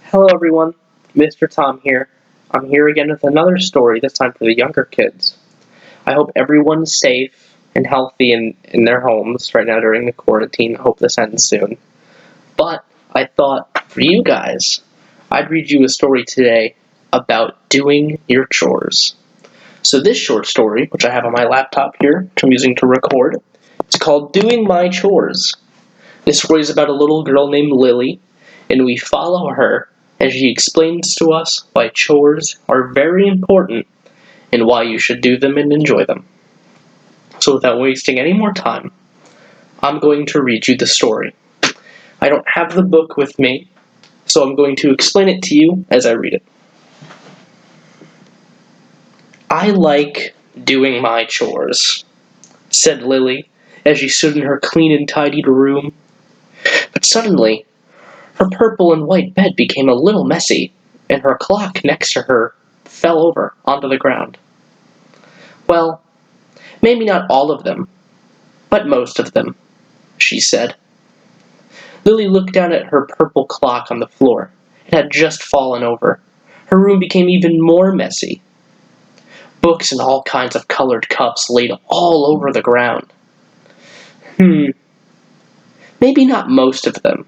Hello everyone, Mr. Tom here. I'm here again with another story, this time for the younger kids. I hope everyone's safe and healthy in their homes right now during the quarantine. I hope this ends soon. But I thought for you guys, I'd read you a story today about doing your chores. So this short story, which I have on my laptop here, which I'm using to record, it's called Doing My Chores. This story is about a little girl named Lily, and we follow her as she explains to us why chores are very important and why you should do them and enjoy them. So without wasting any more time, I'm going to read you the story. I don't have the book with me, so I'm going to explain it to you as I read it. I like doing my chores, said Lily as she stood in her clean and tidied room. But suddenly, her purple and white bed became a little messy, and her clock next to her fell over onto the ground. Well, maybe not all of them, but most of them, she said. Lily looked down at her purple clock on the floor. It had just fallen over. Her room became even more messy. Books and all kinds of colored cups laid all over the ground. Maybe not most of them,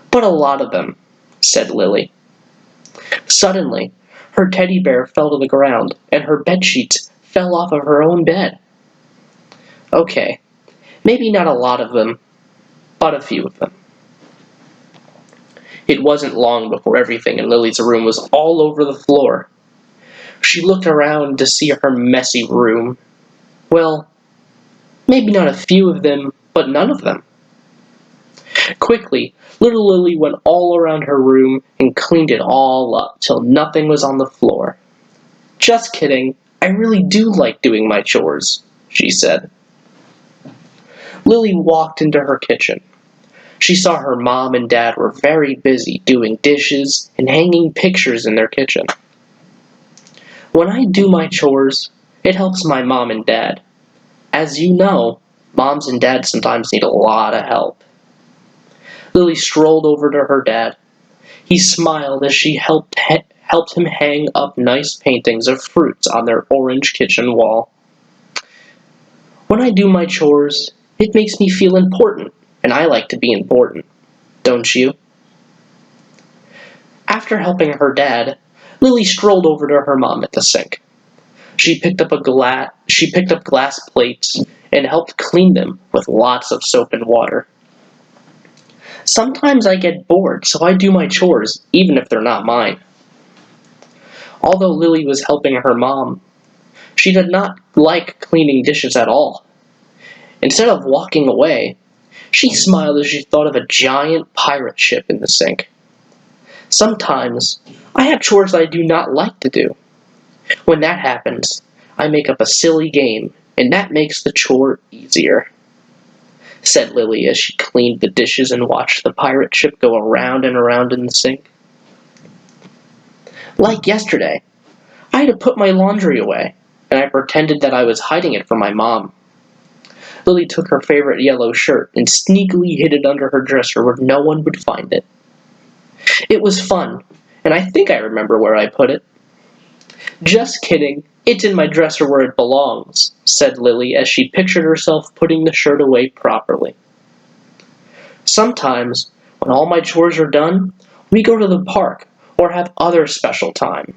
but a lot of them, said Lily. Suddenly, her teddy bear fell to the ground, and her bedsheets fell off of her own bed. Okay, maybe not a lot of them, but a few of them. It wasn't long before everything in Lily's room was all over the floor. She looked around to see her messy room. Well, maybe not a few of them, but none of them. Quickly, little Lily went all around her room and cleaned it all up till nothing was on the floor. Just kidding, I really do like doing my chores, she said. Lily walked into her kitchen. She saw her mom and dad were very busy doing dishes and hanging pictures in their kitchen. When I do my chores, it helps my mom and dad. As you know, moms and dads sometimes need a lot of help. Lily strolled over to her dad. He smiled as she helped him hang up nice paintings of fruits on their orange kitchen wall. When I do my chores, it makes me feel important, and I like to be important. Don't you? After helping her dad, Lily strolled over to her mom at the sink. She picked up glass plates and helped clean them with lots of soap and water. Sometimes I get bored, so I do my chores, even if they're not mine. Although Lily was helping her mom, she did not like cleaning dishes at all. Instead of walking away, she smiled as she thought of a giant pirate ship in the sink. Sometimes, I have chores I do not like to do. When that happens, I make up a silly game, and that makes the chore easier, said Lily as she cleaned the dishes and watched the pirate ship go around and around in the sink. Like yesterday, I had to put my laundry away, and I pretended that I was hiding it from my mom. Lily took her favorite yellow shirt and sneakily hid it under her dresser where no one would find it. It was fun, and I think I remember where I put it. Just kidding, it's in my dresser where it belongs, said Lily as she pictured herself putting the shirt away properly. Sometimes, when all my chores are done, we go to the park or have other special time.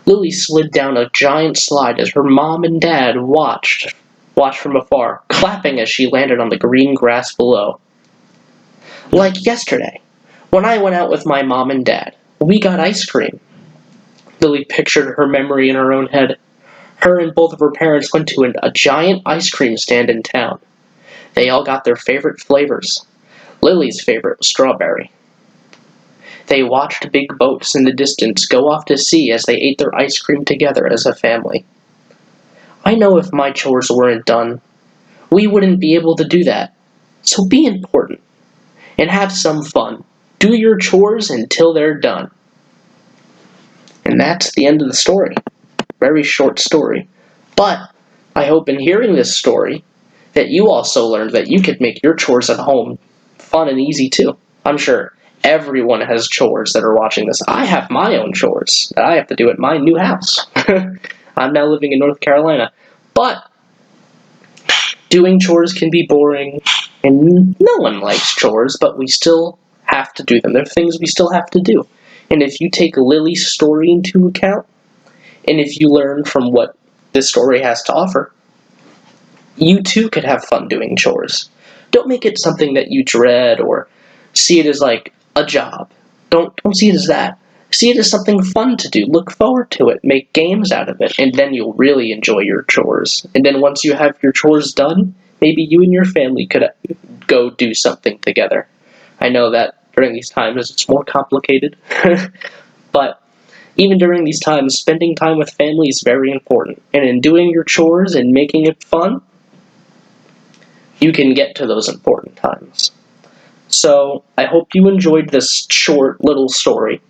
Lily slid down a giant slide as her mom and dad watched from afar, clapping as she landed on the green grass below. Like yesterday, when I went out with my mom and dad, we got ice cream. Lily pictured her memory in her own head. Her and both of her parents went to a giant ice cream stand in town. They all got their favorite flavors. Lily's favorite was strawberry. They watched big boats in the distance go off to sea as they ate their ice cream together as a family. I know if my chores weren't done, we wouldn't be able to do that. So be important and have some fun. Do your chores until they're done. And that's the end of the story. Very short story. But I hope in hearing this story that you also learned that you could make your chores at home fun and easy too. I'm sure Everyone has chores that are watching this. I have my own chores that I have to do at my new house. I'm now living in North Carolina. But doing chores can be boring, and no one likes chores, but we still have to do them. They're things we still have to do. And if you take Lily's story into account, and if you learn from what this story has to offer, you too could have fun doing chores. Don't make it something that you dread or see it as like a job. Don't see it as that. See it as something fun to do. Look forward to it. Make games out of it, and then you'll really enjoy your chores. And then once you have your chores done, maybe you and your family could go do something together. I know that during these times it's more complicated, but even during these times, spending time with family is very important. And in doing your chores and making it fun, you can get to those important times. So, I hope you enjoyed this short little story,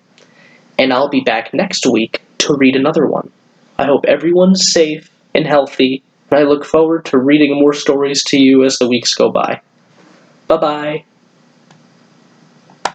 and I'll be back next week to read another one. I hope everyone's safe and healthy, and I look forward to reading more stories to you as the weeks go by. Bye-bye.